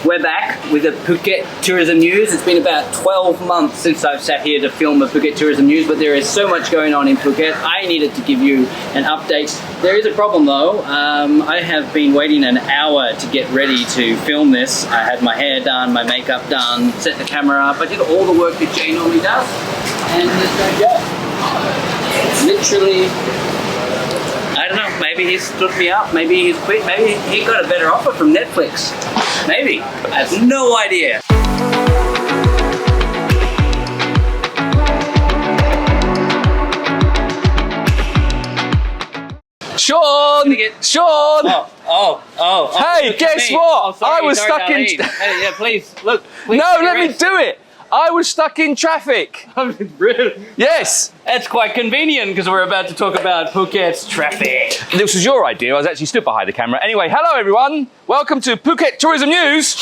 We're back with the Phuket Tourism News. It's been about 12 months since I've sat here to film the Phuket Tourism News, but there is so much going on in Phuket. I needed to give you an update. There is a problem though. I have been waiting an hour to get ready to film this. I had my hair done, my makeup done, set the camera up. I did all the work that Jay normally does, and there's no Joe. Literally, I don't know, maybe he stood me up, maybe he's quit, maybe he got a better offer from Netflix. Maybe. I have no idea. Sean! Sean! Oh. Hey, guess what? Oh, sorry, I was stuck in... Hey, yeah, please, look. Please no, let me do it. I was stuck in traffic. Really? Yes. That's quite convenient because we're about to talk about Phuket's traffic. This was your idea. I was actually stood behind the camera. Anyway, hello everyone. Welcome to Phuket Tourism News.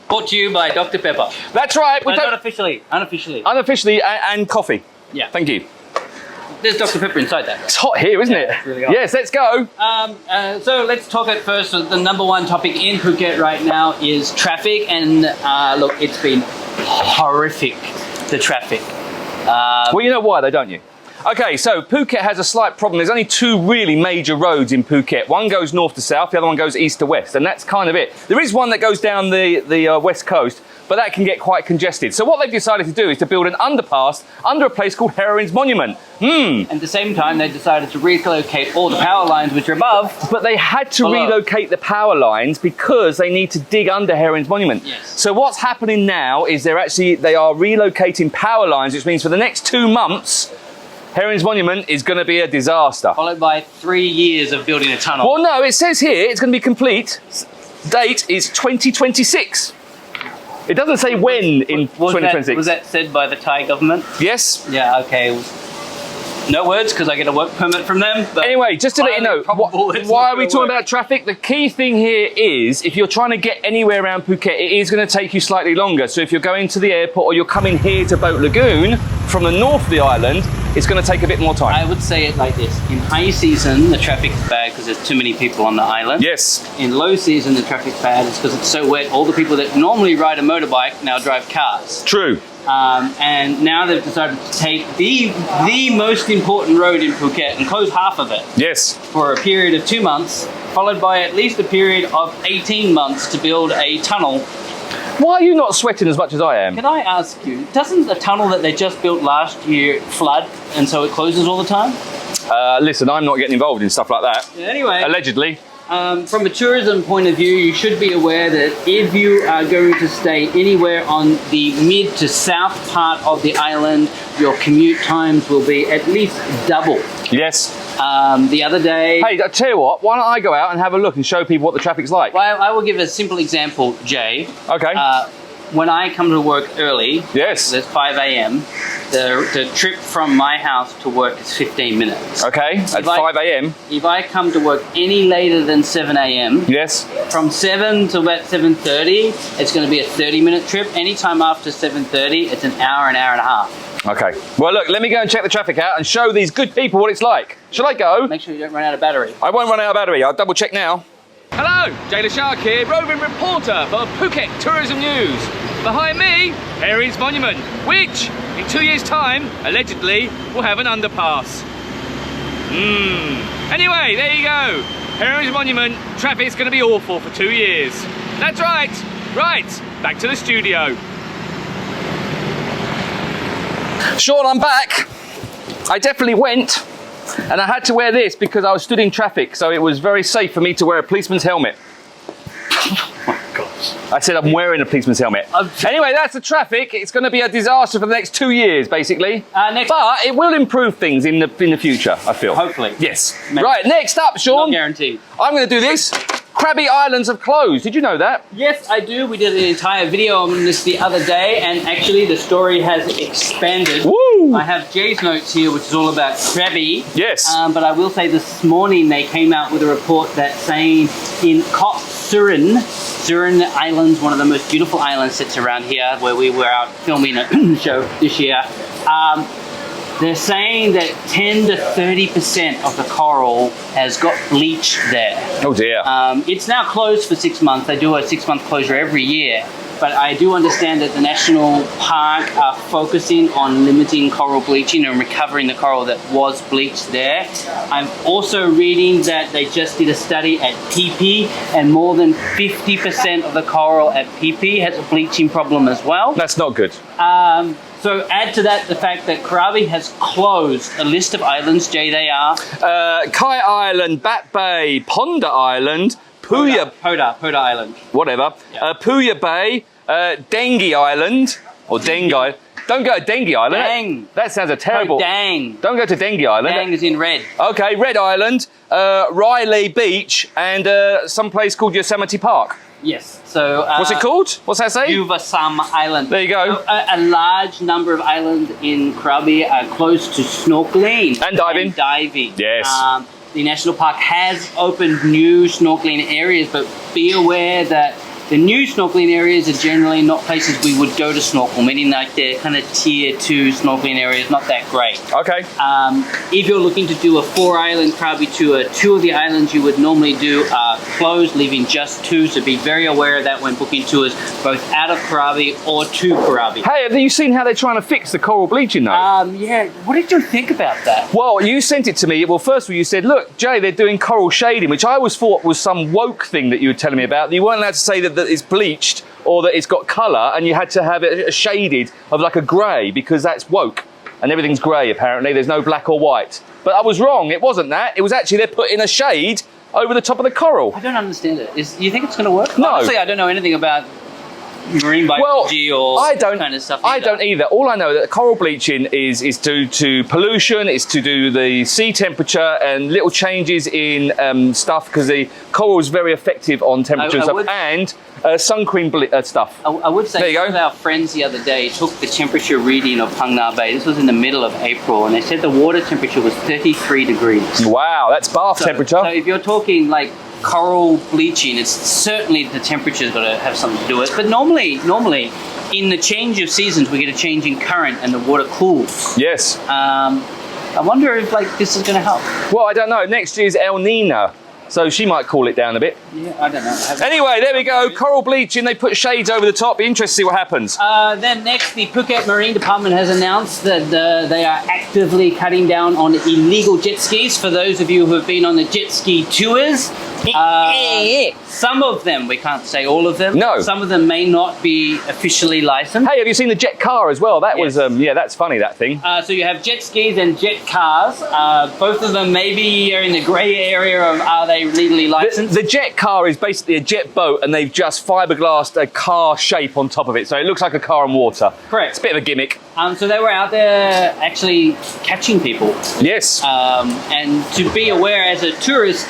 Brought to you by Dr. Pepper. That's right. No, not officially. Unofficially. Unofficially and coffee. Yeah. Thank you. There's Dr. Pepper inside that. It's hot here, isn't it? It's really hot. Yes, let's go. So let's talk at first. The number one topic in Phuket right now is traffic, and look, it's been horrific, the traffic. Well, you know why though, don't you? Okay, so Phuket has a slight problem. There's only two really major roads in Phuket. One goes north to south, the other one goes east to west, and that's kind of it. There is one that goes down the west coast, but that can get quite congested. So what they've decided to do is to build an underpass under a place called Heroin's Monument. At the same time, they decided to relocate all the power lines which are above. But they had to relocate the power lines because they need to dig under Heroin's Monument. Yes. So what's happening now is they are relocating power lines, which means for the next 2 months, Heroin's Monument is going to be a disaster. Followed by 3 years of building a tunnel. Well, no, it says here it's going to be complete. Date is 2026. It doesn't say when in 2026. Was that said by the Thai government? Yes. Yeah, okay. No words, because I get a work permit from them. But anyway, just to let you know, why are we talking about traffic? The key thing here is, if you're trying to get anywhere around Phuket, it is going to take you slightly longer. So if you're going to the airport or you're coming here to Boat Lagoon from the north of the island, it's going to take a bit more time. I would say it like this. In high season, the traffic is bad because there's too many people on the island. Yes. In low season, the traffic's bad because it's so wet. All the people that normally ride a motorbike now drive cars. True. And now they've decided to take the most important road in Phuket and close half of it. Yes. For a period of 2 months, followed by at least a period of 18 months to build a tunnel. Why are you not sweating as much as I am? Can I ask you, doesn't the tunnel that they just built last year flood and so it closes all the time? Listen, I'm not getting involved in stuff like that. Yeah, anyway. Allegedly. From a tourism point of view, you should be aware that if you are going to stay anywhere on the mid to south part of the island, your commute times will be at least double. Yes. The other day... Hey, I tell you what, why don't I go out and have a look and show people what the traffic's like? Well, I will give a simple example, Jay. Okay. When I come to work early, yes, it's 5 a.m. The trip from my house to work is 15 minutes. Okay, at 5 a.m. If I come to work any later than 7 a.m. Yes. From 7 to about 7:30, it's going to be a 30-minute trip. Anytime after 7:30, it's an hour and a half. Okay. Well, look, let me go and check the traffic out and show these good people what it's like. Shall I go? Make sure you don't run out of battery. I won't run out of battery. I'll double check now. Hello, Jay Shark here, roving reporter for Phuket Tourism News. Behind me, Heroin's Monument, which, in 2 years' time, allegedly, will have an underpass. Anyway, there you go. Heroin's Monument, traffic's going to be awful for 2 years. That's right. Right, back to the studio. Sean, I'm back. I definitely went. And I had to wear this because I was stood in traffic, so it was very safe for me to wear a policeman's helmet. Oh my gosh. I said I'm wearing a policeman's helmet. Anyway, that's the traffic. It's going to be a disaster for the next 2 years, basically. But it will improve things in the future, I feel. Hopefully. Yes. Maybe. Right, next up, Sean. Not guaranteed. I'm going to do this. Krabi Islands have closed. Did you know that? Yes, I do. We did an entire video on this the other day, and actually the story has expanded. Woo! I have Jay's notes here, which is all about Krabi. Yes. But I will say this morning they came out with a report that saying in Koh Surin Islands, one of the most beautiful islands sits around here, where we were out filming a show this year. They're saying that 10 to 30% of the coral has got bleached there. Oh dear. It's now closed for 6 months. They do a 6-month closure every year. But I do understand that the national park are focusing on limiting coral bleaching and recovering the coral that was bleached there. I'm also reading that they just did a study at PP, and more than 50% of the coral at PP has a bleaching problem as well. That's not good. So add to that the fact that Krabi has closed a list of islands. Jay, they are Kai Island, Bat Bay, Poda Island, Poda Island. Whatever. Yeah. Puya Bay, Dengue Island, or Dengue. Don't go to Dengue Island. Dang. That sounds a terrible. Oh, dang. Don't go to Dengue Island. Dang is in red. Okay, Red Island, Railay Beach, and some place called Yosemite Park. Yes. So What's it called? What's that say? Yawasam Island. There you go. So, a large number of islands in Krabi are closed to snorkeling And diving. Yes. The national park has opened new snorkeling areas, but be aware that the new snorkeling areas are generally not places we would go to snorkel, meaning like they're kind of tier 2 snorkeling areas, not that great. Okay. If you're looking to do a 4-island Krabi tour, 2 of the islands you would normally do are closed, leaving just 2, so be very aware of that when booking tours, both out of Krabi or to Krabi. Hey, have you seen how they're trying to fix the coral bleaching though? Yeah, what did you think about that? Well, you sent it to me. Well, first of all, you said, look, Jay, they're doing coral shading, which I always thought was some woke thing that you were telling me about. You weren't allowed to say that it's bleached or that it's got colour, and you had to have it shaded of like a grey because that's woke. And everything's grey, apparently. There's no black or white. But I was wrong. It wasn't that. It was actually they're putting a shade over the top of the coral. I don't understand it. You think it's going to work? No. Honestly, I don't know anything about marine biology or kind of stuff either. I don't either. All I know that coral bleaching is due to pollution, it's to do the sea temperature and little changes in stuff, because the coral is very effective on temperature and sun cream stuff. I would say one of our friends the other day took the temperature reading of Kang Kao Bay. This was in the middle of April, and they said the water temperature was 33 degrees. Wow, that's bath temperature. So if you're talking like coral bleaching, it's certainly the temperature's got to have something to do with it. But normally, in the change of seasons, we get a change in current and the water cools. Yes. I wonder if this is going to help. Well, I don't know. Next year's El Nino, so she might cool it down a bit. Yeah, I don't know. Anyway, there we go. Coral bleaching. They put shades over the top. Be interested to see what happens. Then next, the Phuket Marine Department has announced that they are actively cutting down on illegal jet skis. For those of you who have been on the jet ski tours, some of them, we can't say all of them. No. Some of them may not be officially licensed. Hey, have you seen the jet car as well? That was, that's funny, that thing. So you have jet skis and jet cars. Both of them maybe are in the grey area of are they legally licensed? The jet car is basically a jet boat, and they've just fiberglassed a car shape on top of it, so it looks like a car on water. Correct. It's a bit of a gimmick. So they were out there actually catching people. Yes. And to be aware as a tourist,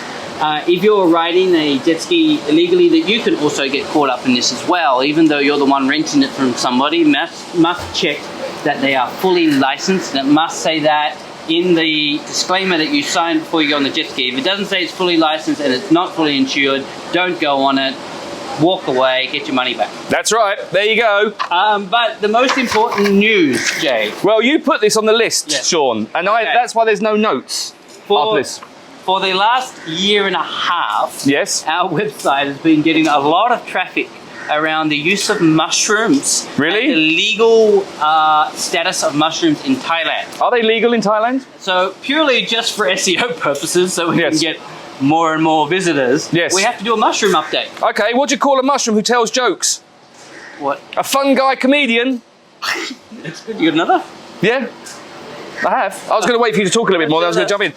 if you're riding a jet ski illegally, that you can also get caught up in this as well. Even though you're the one renting it from somebody, must check that they are fully licensed, and it must say that in the disclaimer that you sign before you go on the jet ski. If it doesn't say it's fully licensed and it's not fully insured, don't go on it. Walk away, get your money back. That's right. There you go. But the most important news, Jay. Well, you put this on the list, Yes. Sean, and that's why there's no notes after this. For the last year and a half, Yes. our website has been getting a lot of traffic around the use of mushrooms. Really? And the legal status of mushrooms in Thailand. Are they legal in Thailand? So purely just for SEO purposes, so we Yes. can get more and more visitors, Yes. we have to do a mushroom update. Okay, what do you call a mushroom who tells jokes? What? A fun guy comedian. That's good. You got another? Yeah, I have. I was going to wait for you to talk a little bit more, then I was going to jump in.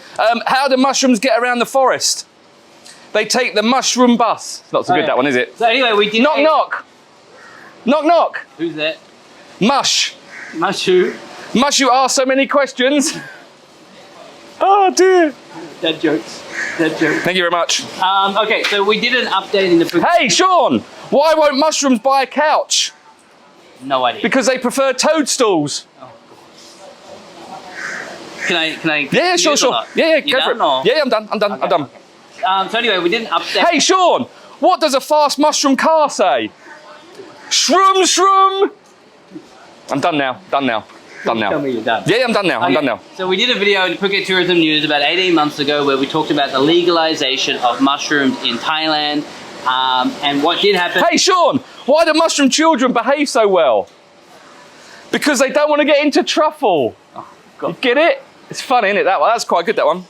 How do mushrooms get around the forest? They take the mushroom bus. It's not so good, that one, is it? So anyway, we did Knock, knock. Knock, knock. Who's that? Mush. Mushu. Mush, you ask so many questions. Oh, dear. Dad jokes. Dad jokes. Thank you very much. Okay, so we did an update in the book. Hey, Sean, why won't mushrooms buy a couch? No idea. Because they prefer toadstools. Can I? Yeah, sure. Yeah, You go for it. done, or? Yeah, I'm done. I'm done. So anyway, we did an update. Hey, Sean, what does a fast mushroom car say? Shroom, shroom. I'm done now. Done now. Tell me you're done. Yeah, I'm done now. I'm done now. So we did a video in Phuket Tourism News about 18 months ago where we talked about the legalization of mushrooms in Thailand. And what did happen... Hey, Shaun, why do mushroom children behave so well? Because they don't want to get into truffle. Oh, God. You get it? It's funny, isn't it, that one? That's quite good, that one.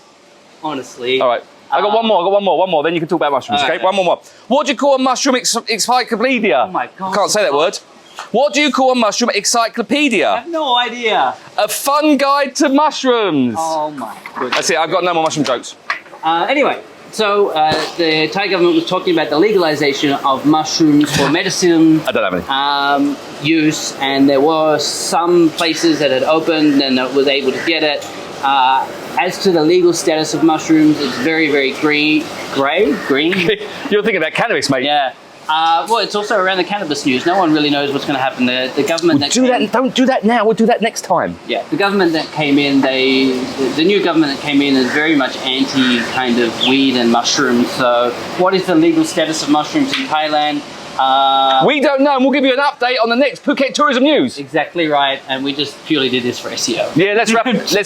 Honestly. All right. I got one more, then you can talk about mushrooms, okay? Right. One more. What do you call a mushroom encyclopedia? Oh my God. I can't say that word. What do you call a mushroom encyclopedia? I have no idea. A fun guide to mushrooms. Oh my goodness. That's it, I've got no more mushroom jokes. Anyway, so the Thai government was talking about the legalization of mushrooms for medicine I don't have any. use, and there were some places that had opened and that was able to get it. As to the legal status of mushrooms, it's very, very green. You're thinking about cannabis, mate. Yeah. Well, it's also around the cannabis news. No one really knows what's going to happen. The government Don't do that now. We'll do that next time. Yeah, the government that came in, the new government that came in is very much anti kind of weed and mushrooms. So, what is the legal status of mushrooms in Thailand? We don't know, and we'll give you an update on the next Phuket Tourism News. Exactly right, and we just purely did this for SEO. Yeah, let's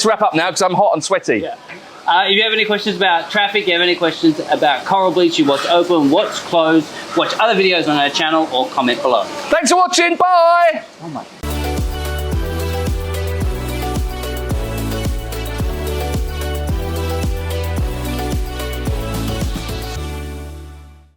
wrap up now because I'm hot and sweaty. Yeah. If you have any questions about traffic, you have any questions about coral bleaching, what's open, what's closed, watch other videos on our channel or comment below. Thanks for watching. Bye. Oh my